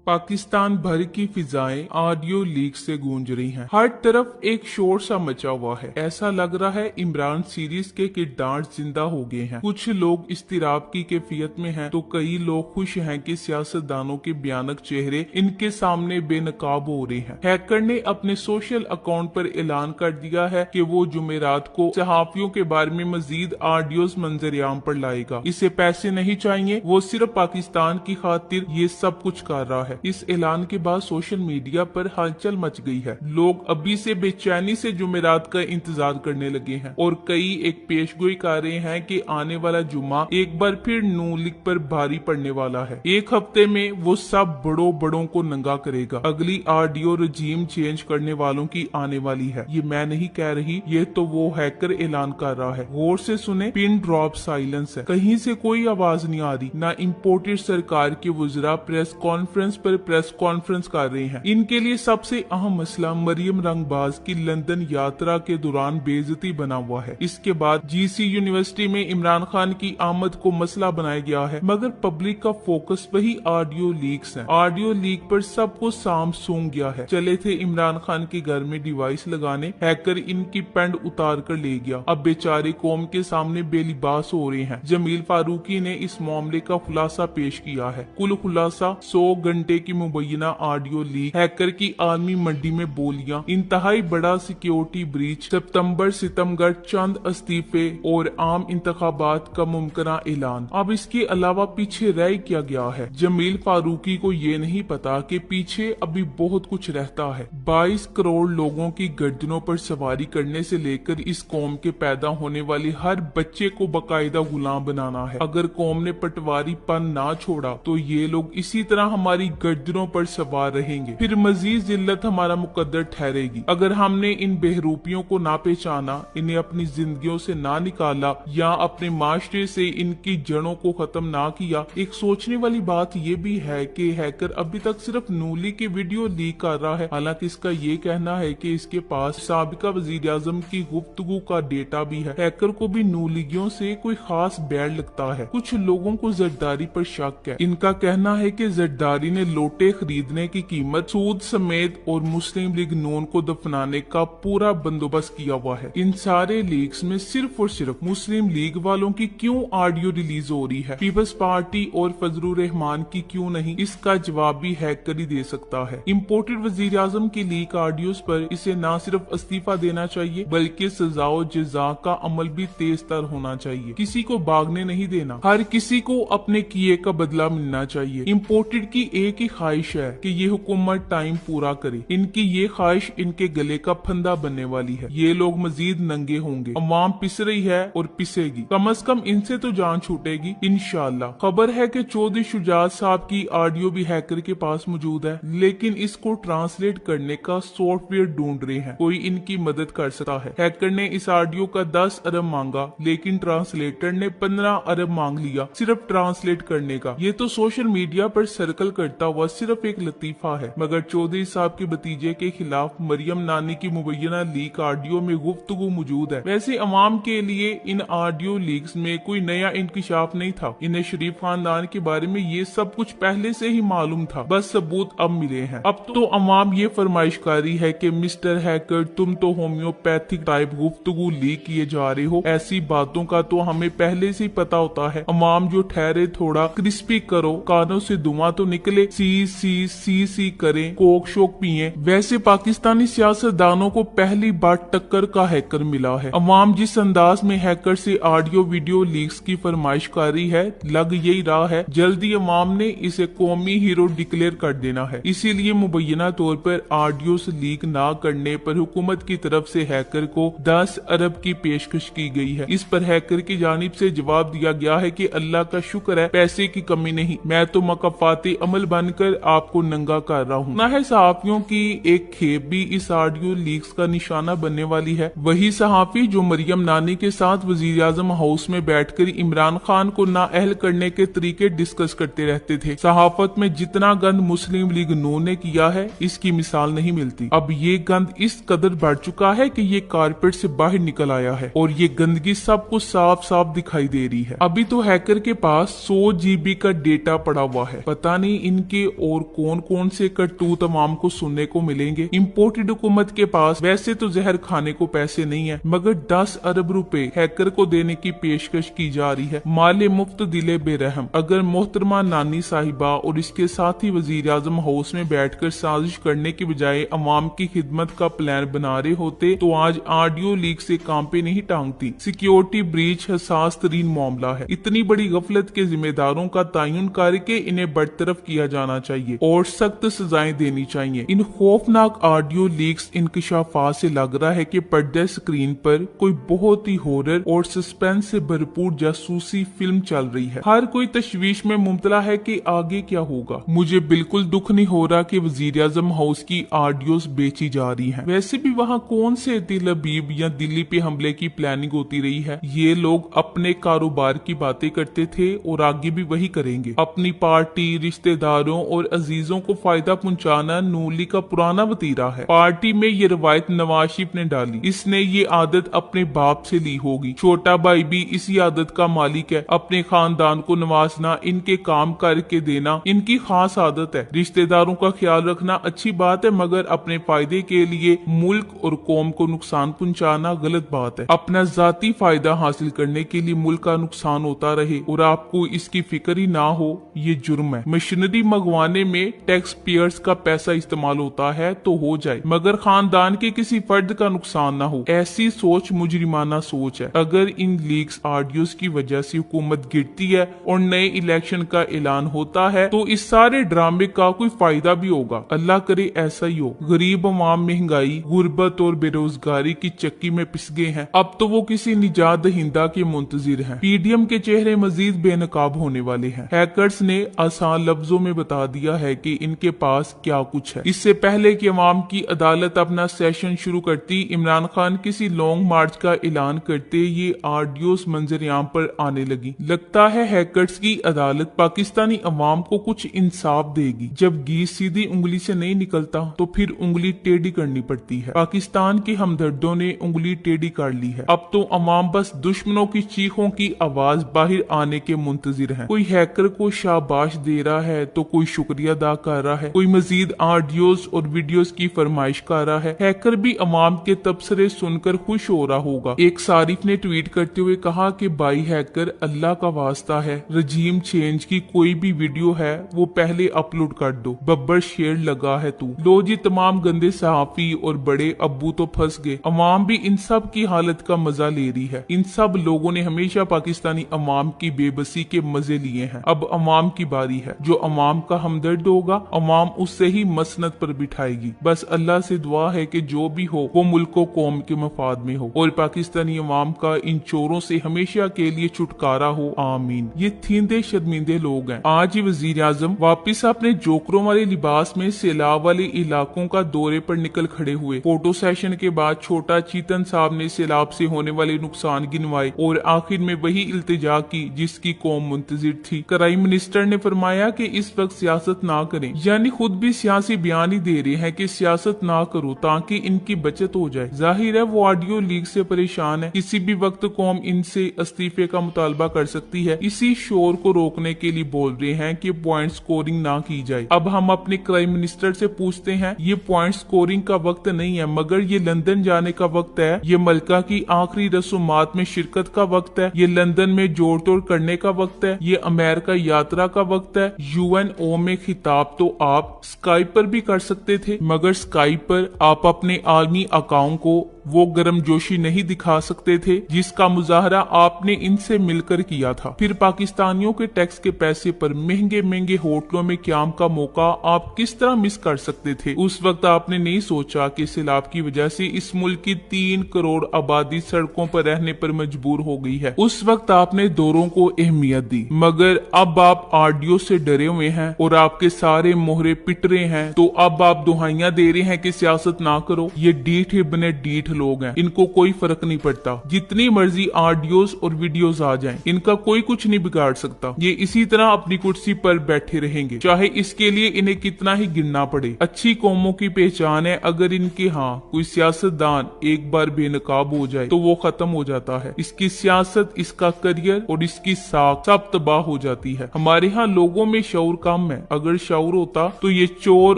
पाकिस्तान भर की फिजाएं audio leak से गूंज रही हैं। हर तरफ एक शोर सा मचा हुआ है। ऐसा लग रहा है इमरान सीरीज के किरदार जिंदा हो गए हैं। कुछ लोग इस्तिराब की कैफियत में हैं, तो कई लोग खुश हैं कि सियासतदानों के भयानक चेहरे इनके सामने बेनकाब हो रहे हैं। हैकर ने अपने सोशल अकाउंट पर ऐलान कर दिया है कि वो जुमेरात को सहाफियों के बारे में मजीद ऑडियोज मंजरियाम पर लाएगा। इसे पैसे नहीं चाहिए, वो सिर्फ पाकिस्तान की खातिर ये सब कुछ कर रहा है। इस ऐलान के बाद सोशल मीडिया पर हलचल मच गई है। लोग अभी से बेचैनी से जुमेरात का इंतजार करने लगे हैं और कई एक पेशगोई कर रहे हैं कि आने वाला जुम्मा एक बार फिर नून लीग पर भारी पड़ने वाला है। एक हफ्ते में वो सब बड़ों को नंगा करेगा। अगली ऑडियो रजीम चेंज करने वालों की आने वाली है। ये मैं नहीं कह रही, ये तो वो हैकर ऐलान कर रहा है। गौर से सुने, पिन ड्रॉप साइलेंस है। कहीं से कोई आवाज नहीं आ रही। ना इम्पोर्टेड सरकार के वज़रा प्रेस कॉन्फ्रेंस कर रहे हैं। इनके लिए सबसे अहम मसला मरियम रंगबाज की लंदन यात्रा के दौरान बेइज्जती बना हुआ है। इसके बाद जीसी यूनिवर्सिटी में इमरान खान की आमद को मसला बनाया गया है, मगर पब्लिक का फोकस वही ऑडियो लीक्स है। ऑडियो लीक पर सबको साम सूंघ गया है। चले थे इमरान खान के घर में डिवाइस लगाने, हैकर इनकी पेंड उतार कर ले गया। अब बेचारे कौम के सामने बेलिबास हो रहे हैं। जमील फारूकी ने इस मामले का खुलासा पेश किया है। कुल खुलासा 100 घंटे की मुबैना ऑडियो लीक, हैकर की आर्मी मंडी में बोलियां, इंतहाई बड़ा सिक्योरिटी ब्रीच, सितंबर सितमगढ़, चंद इस्तीफे और आम इंतखाबात का मुमकिना ऐलान। अब इसके अलावा पीछे रह क्या गया है? जमील फारूकी को ये नहीं पता कि पीछे अभी बहुत कुछ रहता है। 22 करोड़ लोगों की गर्दनों पर सवारी करने से लेकर इस कौम के पैदा होने वाले हर बच्चे को बाकायदा गुलाम बनाना है। अगर कौम ने पटवारीपन ना छोड़ा तो ये लोग इसी तरह हमारी गर्दनों पर सवार रहेंगे। फिर मजीद जिल्लत हमारा मुकद्दर ठहरेगी। अगर हमने इन बेहरूपियों को ना पहचाना, इन्हें अपनी जिंदगियों से ना निकाला या अपने माशरे से इनकी जड़ों को खत्म ना किया। एक सोचने वाली बात ये भी है कि हैकर अभी तक सिर्फ नूली की वीडियो लीक कर रहा है। हालांकि इसका ये कहना है कि इसके पास साबिका वजीर आजम की गुफ्तगू का डेटा भी है। हैकर को भी नूलीगियों से कोई खास बैड लगता है। कुछ लोगों को जरदारी पर शक है। इनका कहना है कि जरदारी ने लोटे खरीदने की कीमत, सूद समेत और मुस्लिम लीग नून को दफनाने का पूरा बंदोबस्त किया हुआ है। इन सारे लीक्स में सिर्फ और सिर्फ मुस्लिम लीग वालों की क्यों ऑडियो रिलीज हो रही है, पीपल्स पार्टी और फजलुर रहमान की क्यों नहीं? इसका जवाब भी हैकर ही दे सकता है। इम्पोर्टेड वजीर आजम की लीक ऑडियोज पर इसे न सिर्फ इस्तीफा देना चाहिए, बल्कि सजा और जजा का अमल भी तेज तर होना चाहिए। किसी को भागने नहीं देना। हर किसी को अपने किए का बदला मिलना चाहिए। इम्पोर्टेड की एक ही ख्वाहिश है कि ये हुकूमत टाइम पूरा करे। इनकी ये ख्वाहिश इनके गले का फंदा बनने वाली है। ये लोग मजीद नंगे होंगे। अवाम पिस रही है और पिसेगी। कम से कम इनसे तो जान छूटेगी इंशाअल्लाह। खबर है कि चौधरी शुजात साहब की ऑडियो भी हैकर के पास मौजूद है, लेकिन इसको ट्रांसलेट करने का सॉफ्टवेयर ढूंढ रहे हैं। कोई इनकी मदद कर सकता है। हैकर ने इस ऑडियो का 10 अरब मांगा, लेकिन ट्रांसलेटर ने 15 अरब मांग लिया सिर्फ ट्रांसलेट करने का। ये तो सोशल मीडिया पर सर्कल करता हुआ सिर्फ एक लतीफा है, मगर चौधरी साहब के भतीजे के खिलाफ मरियम नानी की मुबैना लीक ऑडियो में गुफ्तगू मौजूद है। वैसे अवाम के लिए इन ऑडियो लीक्स में कोई नया इंकशाफ नहीं था। इन्हें शरीफ खानदान के बारे में ये सब कुछ पहले से ही मालूम था, बस सबूत अब मिले हैं। अब तो अवाम ये फरमाइश कर रही है कि मिस्टर हैकर, तुम तो होम्योपैथिक टाइप गुफ्तगू लीक किए जा रहे हो। ऐसी बातों का तो हमें पहले से ही पता होता है। अवाम जो ठहरे, थोड़ा क्रिस्पी करो, कानों से धुआं तो निकले, सी करें, कोक शोक पिए। वैसे पाकिस्तानी सियासतदानों को पहली बार टक्कर का हैकर मिला है। अवाम जिस अंदाज में हैकर से ऑडियो वीडियो लीक्स की फरमाइश कर रही है, लग यही रहा है जल्दी अवाम ने इसे कौमी हीरो डिक्लेयर कर देना है। इसीलिए मुबैना तौर पर ऑडियो लीक ना करने पर हुकूमत की तरफ से हैकर को 10 अरब की पेशकश की गई है। इस पर हैकर की जानिब से जवाब दिया गया है कि अल्लाह का शुक्र है, पैसे की कमी नहीं, मैं तो मकफाते अमल बनकर आपको नंगा कर रहा हूँ। ना है सहाफियों की एक खेप भी इस ऑडियो लीक्स का निशाना बनने वाली है। वही सहाफी जो मरियम नानी के साथ वजीर आजम हाउस में बैठकर इमरान खान को नाअहल करने के तरीके डिस्कस करते रहते थे। सहाफत में जितना गंद मुस्लिम लीग नून ने किया है, इसकी मिसाल नहीं मिलती। अब ये गंद इस कदर बढ़ चुका है कि ये कारपेट से बाहर निकल आया है और ये गंदगी सबको साफ साफ दिखाई दे रही है। अभी तो हैकर के पास 100 GB का डेटा पड़ा हुआ है। पता नहीं इनके के और कौन कौन से करतूत अवाम को सुनने को मिलेंगे। इम्पोर्टेड हुकूमत के पास वैसे तो जहर खाने को पैसे नहीं है, मगर 10 अरब रुपए हैकर को देने की पेशकश की जा रही है। माले मुफ्त दिले बेरहम। अगर मोहतरमा नानी साहिबा और इसके साथ ही वजीर आजम हाउस में बैठकर साजिश करने के बजाय अवाम की खिदमत का प्लान बना रहे होते तो आज ऑडियो लीक से काम पे नहीं टांगती। सिक्योरिटी ब्रीच हसास तरीन मामला है। इतनी बड़ी गफलत के जिम्मेदारों का तयन करके इन्हें बरतरफ किया जाना चाहिए और सख्त सजाएं देनी चाहिए। इन खौफनाक ऑडियो लीक्स इंकशाफात से लग रहा है कि पर्दे स्क्रीन पर कोई बहुत ही हॉरर और सस्पेंस से भरपूर जासूसी फिल्म चल रही है। हर कोई तशवीश में मुब्तला है कि आगे क्या होगा। मुझे बिल्कुल दुख नहीं हो रहा कि वजीर आजम हाउस की ऑडियोस बेची जा रही हैं। वैसे भी वहाँ कौन से दिल अबीब या दिल्ली पे हमले की प्लानिंग होती रही है। ये लोग अपने कारोबार की बातें करते थे और आगे भी वही करेंगे। अपनी पार्टी, रिश्तेदारों और अजीजों को फायदा पहुंचाना नूली का पुराना वतीरा है। पार्टी में ये रवायत नवाज शरीफ ने डाली। इसने ये आदत अपने बाप से ली होगी। छोटा भाई भी इसी आदत का मालिक है। अपने खानदान को नवाजना, इनके काम करके देना इनकी खास आदत है। रिश्तेदारों का ख्याल रखना अच्छी बात है, मगर अपने फायदे के लिए मुल्क और कौम को नुकसान पहुंचाना गलत बात है। अपना जाती फायदा हासिल करने के लिए मुल्क का नुकसान होता रहे और आपको इसकी फिक्र ही ना हो, ये जुर्म है। मशीनरी मंगवाने में टैक्स पेयर्स का पैसा इस्तेमाल होता है तो हो जाए, मगर खानदान के किसी फर्द का नुकसान ना हो। ऐसी सोच मुजरिमाना सोच है। अगर इन लीक्स ऑडियोज की वजह से हुकूमत गिरती है और नए इलेक्शन का ऐलान होता है तो इस सारे ड्रामे का कोई फायदा भी होगा। अल्लाह करे ऐसा ही हो। गरीब अवाम महंगाई, गुर्बत और बेरोजगारी की चक्की में पिस गए हैं। अब तो वो किसी निजात दहिंदा के मुंतजिर हैं। पीडीएम के चेहरे मजीद बेनकाब होने वाले हैं। हैकर्स ने आसान लफ्जों में बता दिया है कि इनके पास क्या कुछ है। इससे पहले कि अवाम की अदालत अपना सेशन शुरू करती, इमरान खान किसी लॉन्ग मार्च का ऐलान करते ये ऑडियोस मंजरेआम पर आने लगी। लगता है हैकर्स की अदालत पाकिस्तानी अवाम को कुछ इंसाफ देगी। जब घी सीधी उंगली से नहीं निकलता तो फिर उंगली टेढ़ी करनी पड़ती है। पाकिस्तान के हमदर्दों ने उंगली टेढ़ी कर ली है। अब तो अवाम बस दुश्मनों की चीखों की आवाज बाहर आने के मुंतजिर है। कोई हैकर को शाबाश दे रहा है तो कोई शुक्रिया अदा कर रहा है, कोई मजीद ऑडियोस और वीडियोस की फरमाइश कर रहा है। हैकर भी अवाम के तबसरे सुनकर खुश हो रहा होगा। एक सारिफ ने ट्वीट करते हुए कहा कि भाई हैकर, अल्लाह का वास्ता है, रजीम चेंज की कोई भी वीडियो है वो पहले अपलोड कर दो। बब्बर शेर लगा है तू। लो जी, तमाम गंदे सहाफी और बड़े अब्बू तो फंस गए। अवाम भी इन सब की हालत का मजा ले रही है। इन सब लोगों ने हमेशा पाकिस्तानी अवाम की बेबसी के मजे लिए हैं। अब अवाम की बारी है। जो अवाम का हमदर्द होगा, अवाम उससे ही मसनद पर बिठाएगी। बस अल्लाह से दुआ है कि जो भी हो वो मुल्क को कौम के मफाद में हो और पाकिस्तानी अवाम का इन चोरों से हमेशा के लिए छुटकारा हो। आमीन। ये थींदे शर्मिंदे लोग हैं। आज ही वजीर आजम वापिस अपने जोकरों वाले लिबास में सैलाब वाले इलाकों का दौरे पर निकल खड़े हुए। फोटो सेशन के बाद छोटा चीतन साहब ने सैलाब से होने वाले नुकसान गिनवाए और आखिर में वही इल्तिजा की जिसकी कौम मुंतजिर थी। कराई मिनिस्टर ने फरमाया कि इस वक्त सियासत ना करें, यानी खुद भी सियासी बयान ही दे रहे हैं कि सियासत ना करो ताकि इनकी बचत हो जाए। जाहिर है वो ऑडियो लीक से परेशान है। किसी भी वक्त कौम इनसे इस्तीफे का मुतालबा कर सकती है। इसी शोर को रोकने के लिए बोल रहे हैं कि पॉइंट स्कोरिंग ना की जाए। अब हम अपने क्राइम मिनिस्टर से पूछते हैं, ये पॉइंट स्कोरिंग का वक्त नहीं है, मगर ये लंदन जाने का वक्त है। ये मलका की आखिरी रसूमात में शिरकत का वक्त है। ये लंदन में जोड़ तोड़ करने का वक्त है। ये अमेरिका यात्रा का वक्त है। यूएनओ में खिताब तो आप स्काइप पर भी कर सकते थे, मगर स्काइप पर आप अपने आलमी अकाउंट को वो गर्मजोशी नहीं दिखा सकते थे जिसका मुजाहरा आपने इनसे मिलकर किया था। फिर पाकिस्तानियों के टैक्स के पैसे पर महंगे महंगे होटलों में क्याम का मौका आप किस तरह मिस कर सकते थे। उस वक्त आपने नहीं सोचा कि सैलाब की वजह से इस मुल्क की 3 करोड़ आबादी सड़कों पर रहने पर मजबूर हो गई है। उस वक्त आपने दौरों को अहमियत दी, मगर अब आप ऑडियो से डरे हुए हैं और आपके सारे मोहरे पिट रहे हैं, तो अब आप दुहाइयां दे रहे हैं कि सियासत ना करो। ये डीठ बने डीठ लोग हैं, इनको कोई फर्क नहीं पड़ता। जितनी मर्जी ऑडियोज और वीडियोस आ जाएं, इनका कोई कुछ नहीं बिगाड़ सकता। ये इसी तरह अपनी कुर्सी पर बैठे रहेंगे, चाहे इसके लिए इन्हें कितना ही गिरना पड़े। अच्छी कौमों की पहचान है, अगर इनके यहाँ कोई सियासतदान एक बार बेनकाब हो जाए तो वो खत्म हो जाता है। इसकी सियासत, इसका करियर और इसकी साख सब तबाह हो जाती है। हमारे यहाँ लोगों में शऊर कम है। अगर शऊर होता तो ये चोर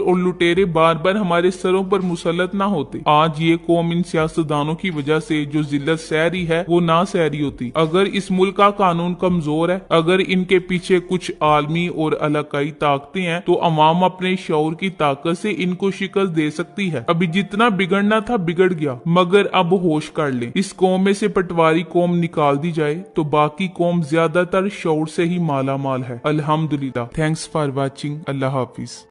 और लुटेरे बार बार हमारे सरों पर मुसल्लत ना होते। आज ये कौम इन सियासतदानों की वजह से जो जिल्लत सह रही है वो ना सह रही होती। अगर इस मुल्क का कानून कमजोर है, अगर इनके पीछे कुछ आलमी और इलाकाई ताकतें हैं, तो अवाम अपने शऊर की ताकत से इनको शिकस्त दे सकती है। अभी जितना बिगड़ना था बिगड़ गया, मगर अब होश कर ले। इस कौम में से पटवारी कौम निकाल दी जाए तो बाकी कौम ज्यादातर शऊर से ही माला माल है। अल्हम्दुलिल्लाह। Thanks for watching. Allah Hafiz.